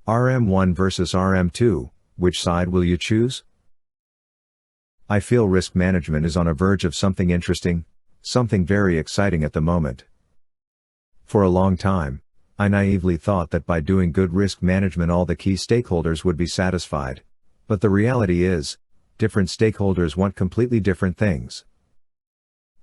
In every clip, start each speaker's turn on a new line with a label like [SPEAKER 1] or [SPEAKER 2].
[SPEAKER 1] RM1 versus RM2, which side will you choose? I feel risk management is on a verge of something interesting, something very exciting at the moment. For a long time, I naively thought that by doing good risk management all the key stakeholders would be satisfied, but the reality is, different stakeholders want completely different things.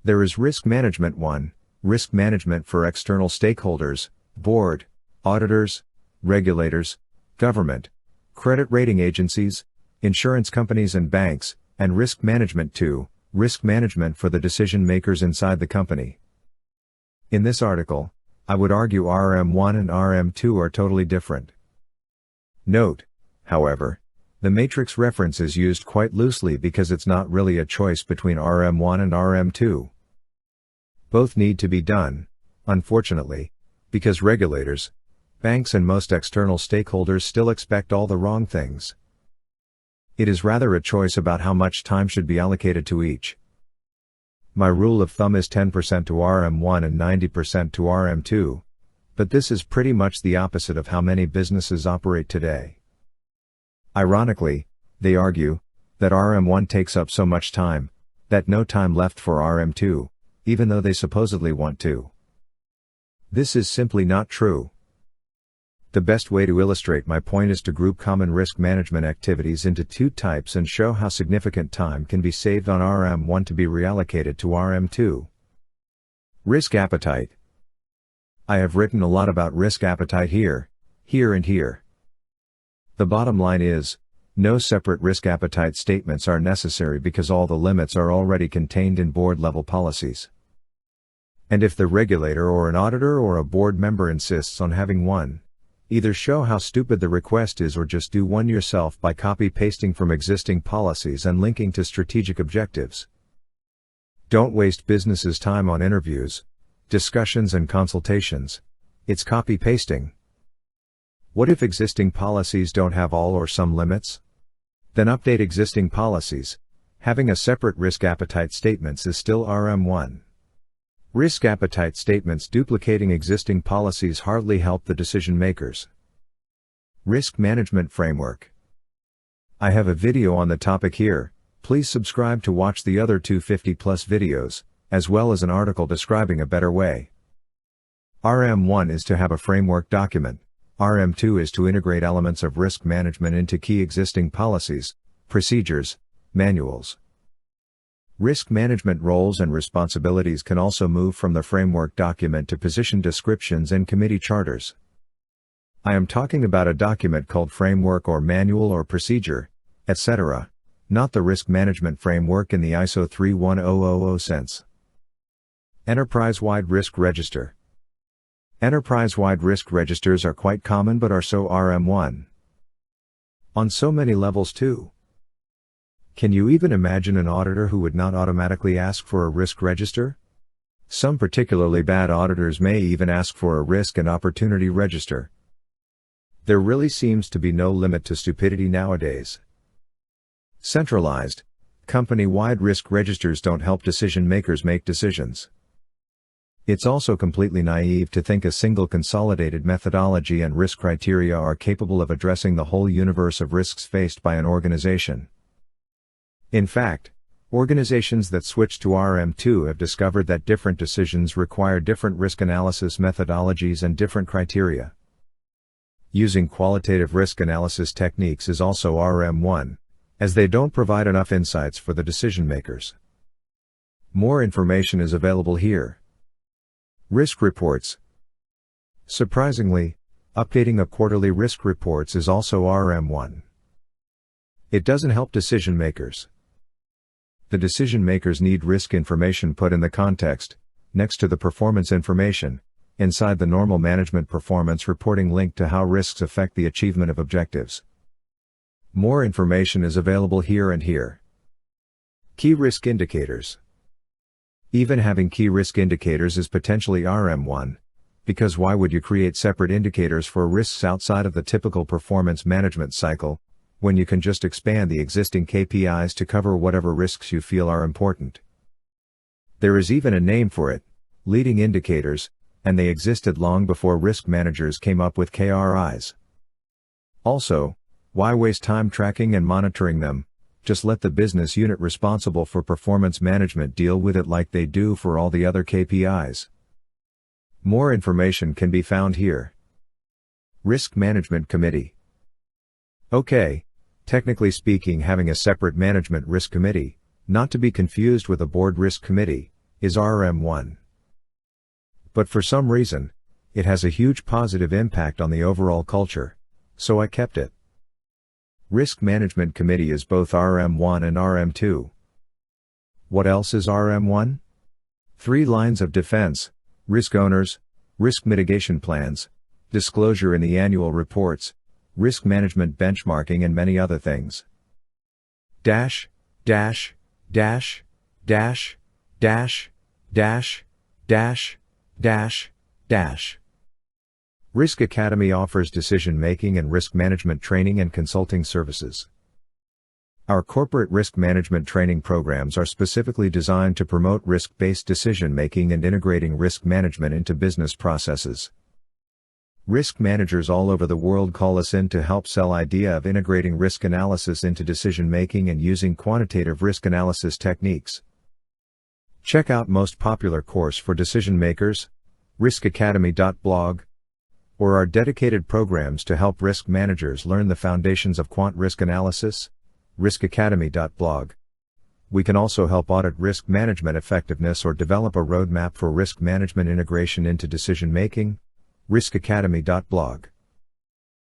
[SPEAKER 1] There is Risk Management 1, risk management for external stakeholders, board, auditors, regulators, government, credit rating agencies, insurance companies and banks, and Risk Management 2, risk management for the decision makers inside the company. In this article, I would argue RM1 and RM2 are totally different. Note, however, the matrix reference is used quite loosely because it's not really a choice between RM1 and RM2. Both need to be done, unfortunately, because regulators, banks and most external stakeholders still expect all the wrong things. It is rather a choice about how much time should be allocated to each. My rule of thumb is 10% to RM1 and 90% to RM2, but this is pretty much the opposite of how many businesses operate today. Ironically, they argue that RM1 takes up so much time, that no time left for RM2, even though they supposedly want to. This is simply not true. The best way to illustrate my point is to group common risk management activities into two types and show how significant time can be saved on RM1 to be reallocated to RM2. Risk appetite. I have written a lot about risk appetite here, and here. The bottom line is, no separate risk appetite statements are necessary because all the limits are already contained in board-level policies. And if the regulator or an auditor or a board member insists on having one, either show how stupid the request is or just do one yourself by copy-pasting from existing policies and linking to strategic objectives. Don't waste businesses' time on interviews, discussions and consultations. It's copy-pasting. What if existing policies don't have all or some limits? Then update existing policies. Having a separate risk appetite statements is still RM1. Risk appetite statements duplicating existing policies hardly help the decision makers. Risk management framework. I have a video on the topic here. Please subscribe to watch the other 250+ videos, as well as an article describing a better way. RM1 is to have a framework document. RM2 is to integrate elements of risk management into key existing policies, procedures, manuals. Risk management roles and responsibilities can also move from the framework document to position descriptions and committee charters. I am talking about a document called framework or manual or procedure, etc., not the risk management framework in the ISO 31000 sense. Enterprise-wide risk register. Enterprise-wide risk registers are quite common but are so RM1. On so many levels too. Can you even imagine an auditor who would not automatically ask for a risk register? Some particularly bad auditors may even ask for a risk and opportunity register. There really seems to be no limit to stupidity nowadays. Centralized, company-wide risk registers don't help decision makers make decisions. It's also completely naive to think a single consolidated methodology and risk criteria are capable of addressing the whole universe of risks faced by an organization. In fact, organizations that switch to RM2 have discovered that different decisions require different risk analysis methodologies and different criteria. Using qualitative risk analysis techniques is also RM1, as they don't provide enough insights for the decision makers. More information is available here. Risk reports. Surprisingly, updating a quarterly risk reports is also RM1. It doesn't help decision makers. The decision makers need risk information put in the context, next to the performance information, inside the normal management performance reporting linked to how risks affect the achievement of objectives. More information is available here and here. Key risk indicators. Even having key risk indicators is potentially RM1, because why would you create separate indicators for risks outside of the typical performance management cycle, when you can just expand the existing KPIs to cover whatever risks you feel are important? There is even a name for it, leading indicators, and they existed long before risk managers came up with KRIs. Also, why waste time tracking and monitoring them? Just let the business unit responsible for performance management deal with it like they do for all the other KPIs. More information can be found here. Risk Management Committee. Okay, technically speaking, having a separate management risk committee, not to be confused with a board risk committee, is RM1. But for some reason, it has a huge positive impact on the overall culture, so I kept it. Risk Management Committee is both RM1 and RM2. What else is RM1? 3 lines of defense: risk owners, risk mitigation plans, disclosure in the annual reports, risk management benchmarking, and many other things. Dash, dash, dash, dash, dash, dash, dash, dash, dash. Risk Academy offers decision-making and risk management training and consulting services. Our corporate risk management training programs are specifically designed to promote risk-based decision-making and integrating risk management into business processes. Risk managers all over the world call us in to help sell idea of integrating risk analysis into decision-making and using quantitative risk analysis techniques. Check out most popular course for decision makers, riskacademy.blog, or our dedicated programs to help risk managers learn the foundations of quant risk analysis, riskacademy.blog. We can also help audit risk management effectiveness or develop a roadmap for risk management integration into decision making, riskacademy.blog.